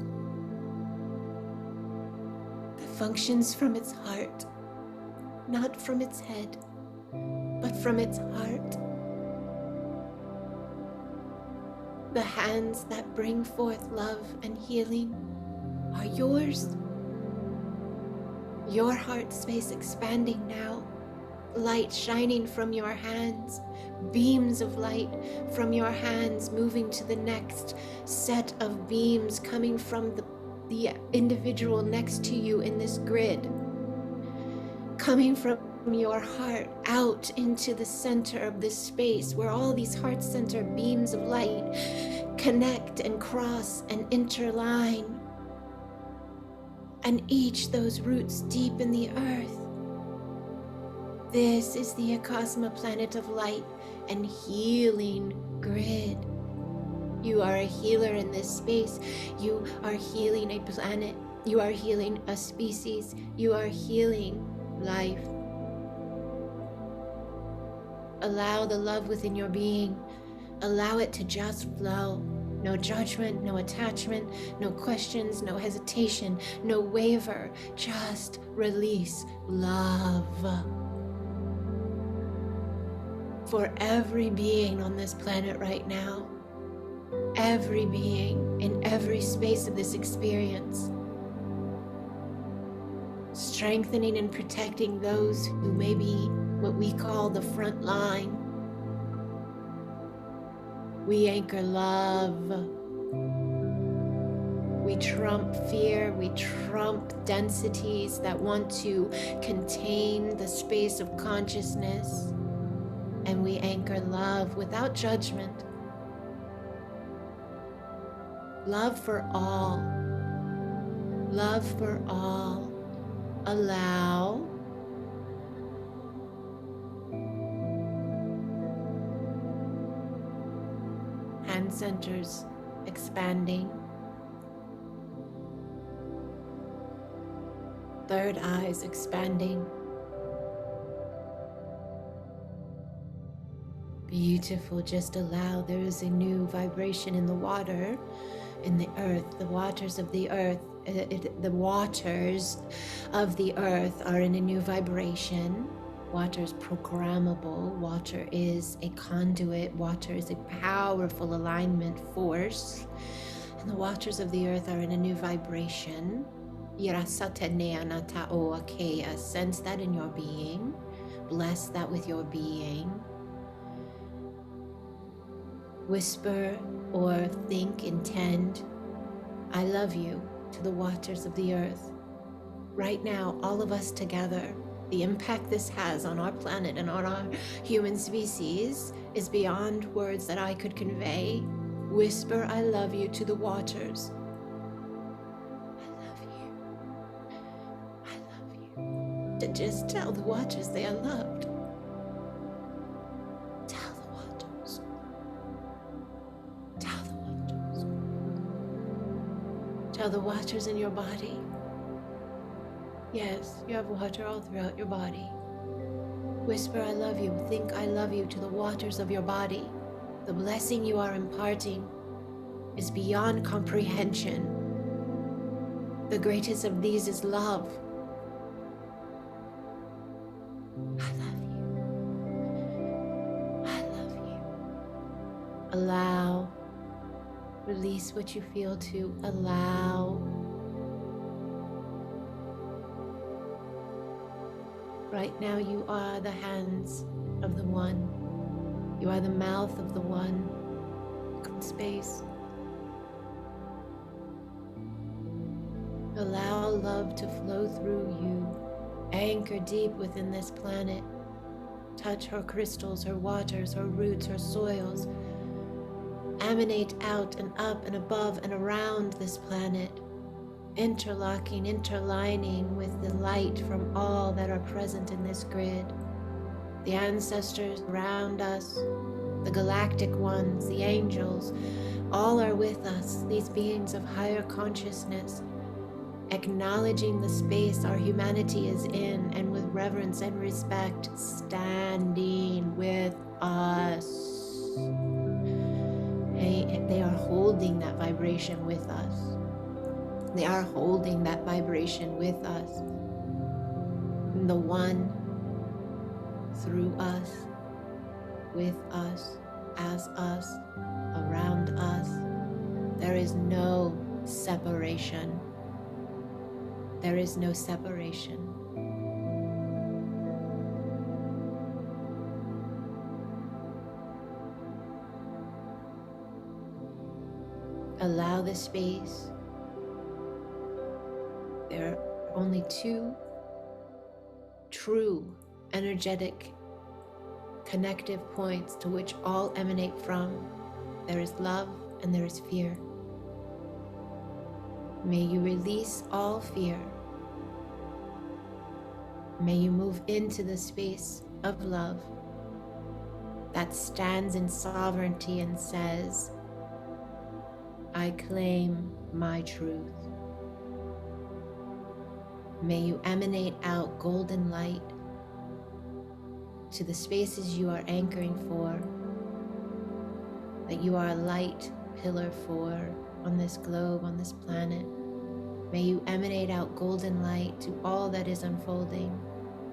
that functions from its heart, not from its head, but from its heart. The hands that bring forth love and healing are yours. Your heart space expanding now, light shining from your hands, beams of light from your hands moving to the next set of beams coming from the individual next to you in this grid, coming from your heart out into the center of this space where all these heart center beams of light connect and cross and interline, and each those roots deep in the earth. This is the Acasma planet of light and healing grid. You are a healer in this space. You are healing a planet. You are healing a species. You are healing life. Allow the love within your being. Allow it to just flow. No judgment, no attachment, no questions, no hesitation, no waver. Just release love. For every being on this planet right now, every being in every space of this experience, strengthening and protecting those who may be what we call the front line. We anchor love. We trump fear. We trump densities that want to contain the space of consciousness. And we anchor love without judgment. Love for all. Love for all. Allow. Hand centers expanding. Third eyes expanding. Beautiful. Just allow. There is a new vibration in the water, in the earth, the waters of the earth. The waters of the earth are in a new vibration. Water is programmable. Water is a conduit. Water is a powerful alignment force. And the waters of the earth are in a new vibration. Sense that in your being. Bless that with your being. Whisper or think, intend, I love you to the waters of the earth. Right now, all of us together, the impact this has on our planet and on our human species is beyond words that I could convey. Whisper, I love you to the waters. I love you. I love you. To just tell the waters they are loved. Tell the waters. Tell the waters. Tell the waters in your body. Yes, you have water all throughout your body. Whisper, I love you. Think, I love you to the waters of your body. The blessing you are imparting is beyond comprehension. The greatest of these is love. I love you. I love you. Allow. Release what you feel to allow. Right now you are the hands of the One. You are the mouth of the One. Space. Allow love to flow through you. Anchor deep within this planet. Touch her crystals, her waters, her roots, her soils. Emanate out and up and above and around this planet. Interlocking, interlining with the light from all that are present in this grid. The ancestors around us, the galactic ones, the angels, all are with us, these beings of higher consciousness, acknowledging the space our humanity is in, and with reverence and respect, standing with us. They are holding that vibration with us. They are holding that vibration with us. The One through us, with us, as us, around us. There is no separation. There is no separation. Allow the space. There are only two true energetic connective points to which all emanate from. There is love and there is fear. May you release all fear. May you move into the space of love that stands in sovereignty and says, I claim my truth. May you emanate out golden light to the spaces you are anchoring for, that you are a light pillar for on this globe, on this planet. May you emanate out golden light to all that is unfolding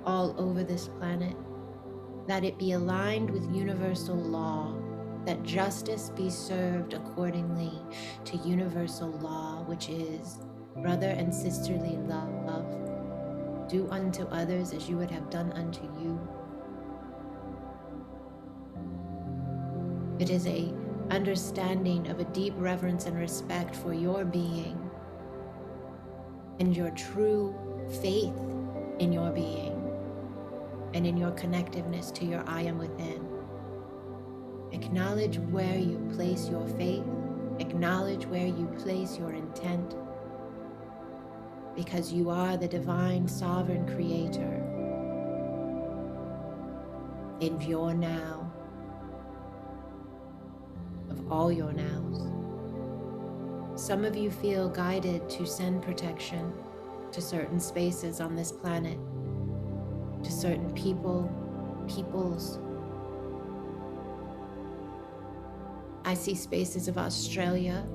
all over this planet, that it be aligned with universal law, that justice be served accordingly to universal law, which is brother and sisterly love. Do unto others as you would have done unto you. It is a understanding of a deep reverence and respect for your being and your true faith in your being and in your connectiveness to your I am within. Acknowledge where you place your faith. Acknowledge where you place your intent, because you are the divine sovereign creator in your now, of all your nows. Some of you feel guided to send protection to certain spaces on this planet, to certain peoples. I see spaces of Australia.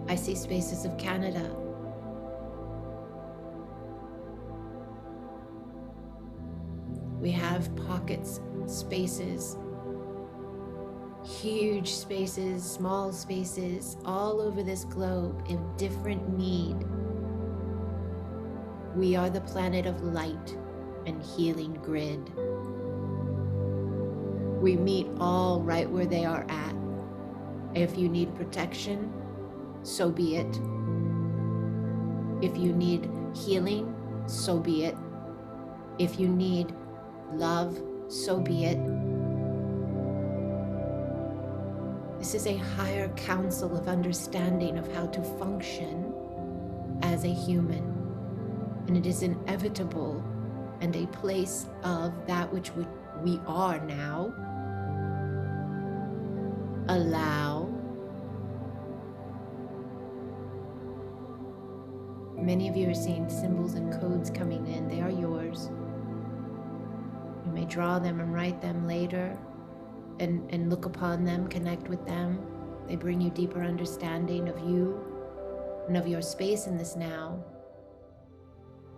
I see spaces of Canada. We have pockets, spaces, huge spaces, small spaces, all over this globe in different need. We are the planet of light and healing grid. We meet all right where they are at. If you need protection, so be it. If you need healing, so be it. If you need love, so be it. This is a higher council of understanding of how to function as a human. And it is inevitable and a place of that which we are now. Allow. Many of you are seeing symbols and codes coming in. They are yours. You may draw them and write them later and look upon them, connect with them. They bring you deeper understanding of you and of your space in this now.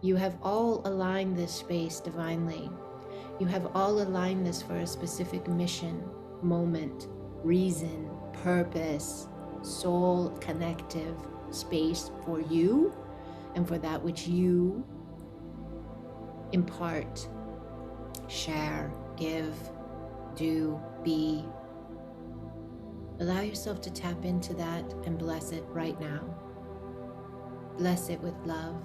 You have all aligned this space divinely. You have all aligned this for a specific mission, moment, reason, purpose, soul connective space for you and for that which you impart share, give, do, be. Allow yourself to tap into that and bless it right now. Bless it with love.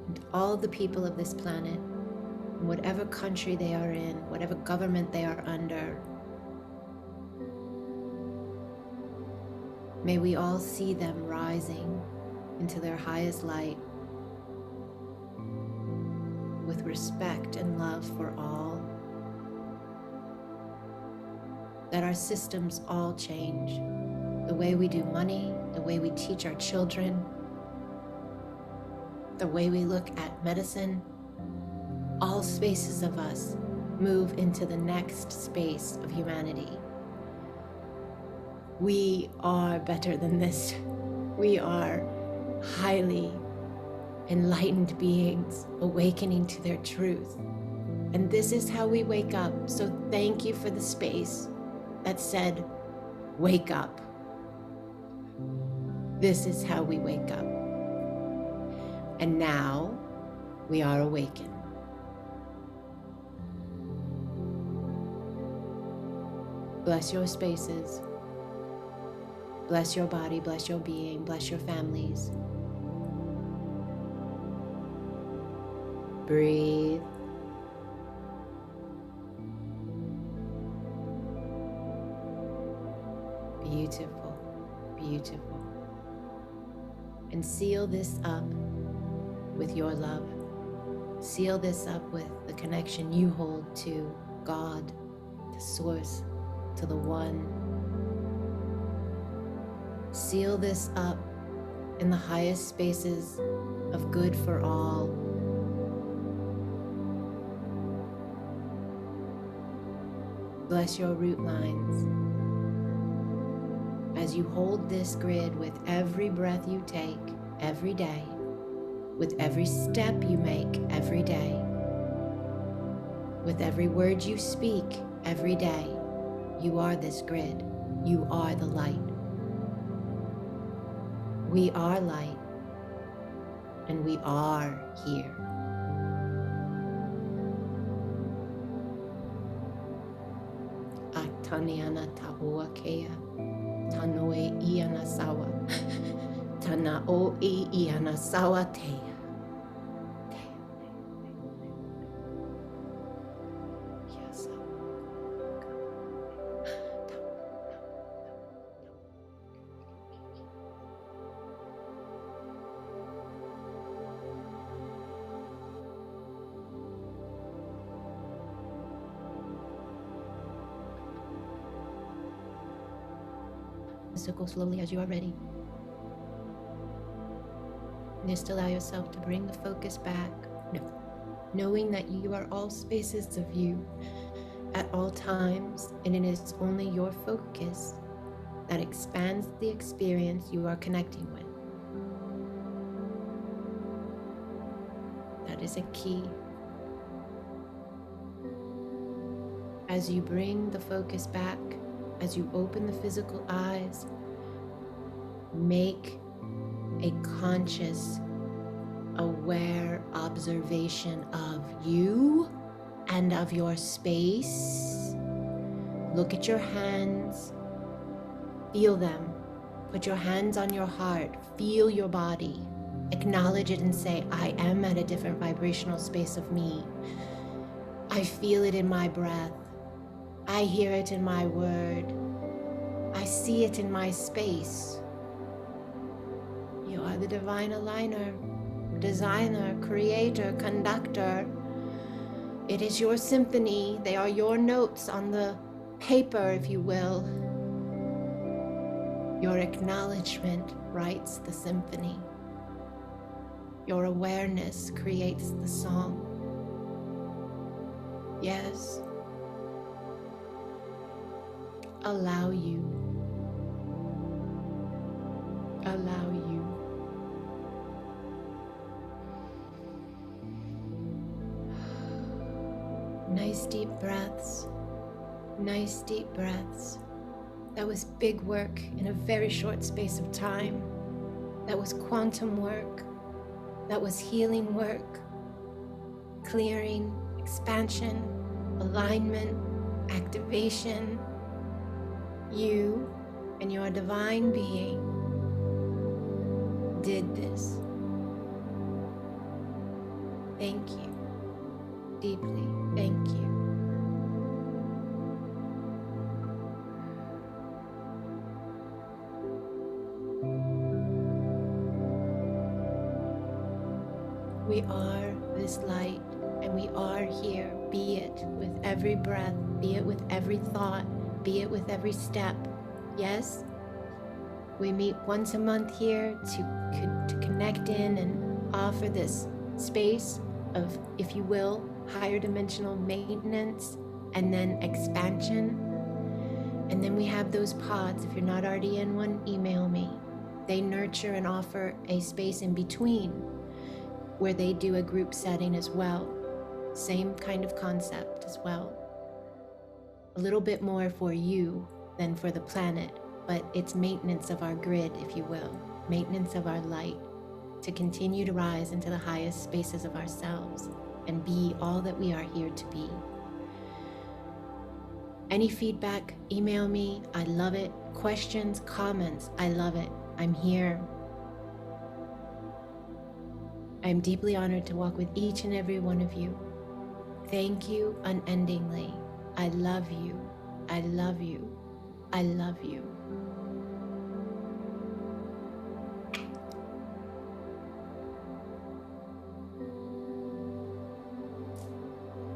And all the people of this planet, in whatever country they are in, whatever government they are under, may we all see them rising into their highest light with respect and love for all. That our systems all change. The way we do money, the way we teach our children, the way we look at medicine, all spaces of us move into the next space of humanity. We are better than this. We are highly enlightened beings awakening to their truth. And this is how we wake up. So thank you for the space that said, wake up. This is how we wake up. And now we are awakened. Bless your spaces. Bless your body, bless your being, bless your families. Breathe. Beautiful, beautiful. And seal this up with your love. Seal this up with the connection you hold to God, to Source, to the One. Seal this up in the highest spaces of good for all. Bless your root lines. As you hold this grid with every breath you take every day, with every step you make every day, with every word you speak every day, you are this grid. You are the light. We are light, and we are here. Ataniana ta'oa kea. Tanoe iana sawa, tanao iana sawa tea. Circle slowly as you are ready. And just allow yourself to bring the focus back, knowing that you are all spaces of you at all times, and it is only your focus that expands the experience you are connecting with. That is a key. As you bring the focus back, as you open the physical eyes, make a conscious, aware observation of you and of your space. Look at your hands, feel them. Put your hands on your heart, feel your body. Acknowledge it and say, I am at a different vibrational space of me. I feel it in my breath. I hear it in my word. I see it in my space. You are the divine aligner, designer, creator, conductor. It is your symphony. They are your notes on the paper, if you will. Your acknowledgement writes the symphony. Your awareness creates the song. Yes. Allow you. Allow you. Nice deep breaths. Nice deep breaths. That was big work in a very short space of time. That was quantum work. That was healing work. clearing, expansion, alignment, activation. You and your divine being did this. Thank you. Deeply, thank you. We are this light, and we are here, be it with every breath, be it with every thought, be it with every step. Yes, we meet once a month here to connect in and offer this space of, if you will, higher dimensional maintenance and then expansion. And then we have those pods. If you're not already in one, email me. They nurture and offer a space in between where they do a group setting as well. Same kind of concept as well. A little bit more for you than for the planet, but it's maintenance of our grid, if you will, maintenance of our light to continue to rise into the highest spaces of ourselves and be all that we are here to be. Any feedback, email me. I love it. Questions, comments, I love it. I'm here. I'm deeply honored to walk with each and every one of you. Thank you unendingly. I love you. I love you. I love you.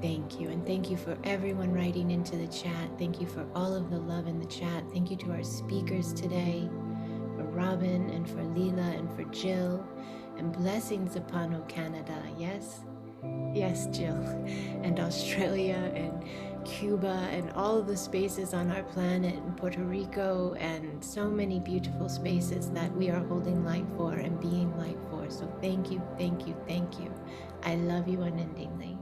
Thank you, and thank you for everyone writing into the chat. Thank you for all of the love in the chat. Thank you to our speakers today, for Robin and for Leela and for Jill, and blessings upon Canada. Yes, yes, Jill, and Australia and Cuba and all of the spaces on our planet, and Puerto Rico, and so many beautiful spaces that we are holding light for and being light for. So thank you, thank you, thank you. I love you unendingly.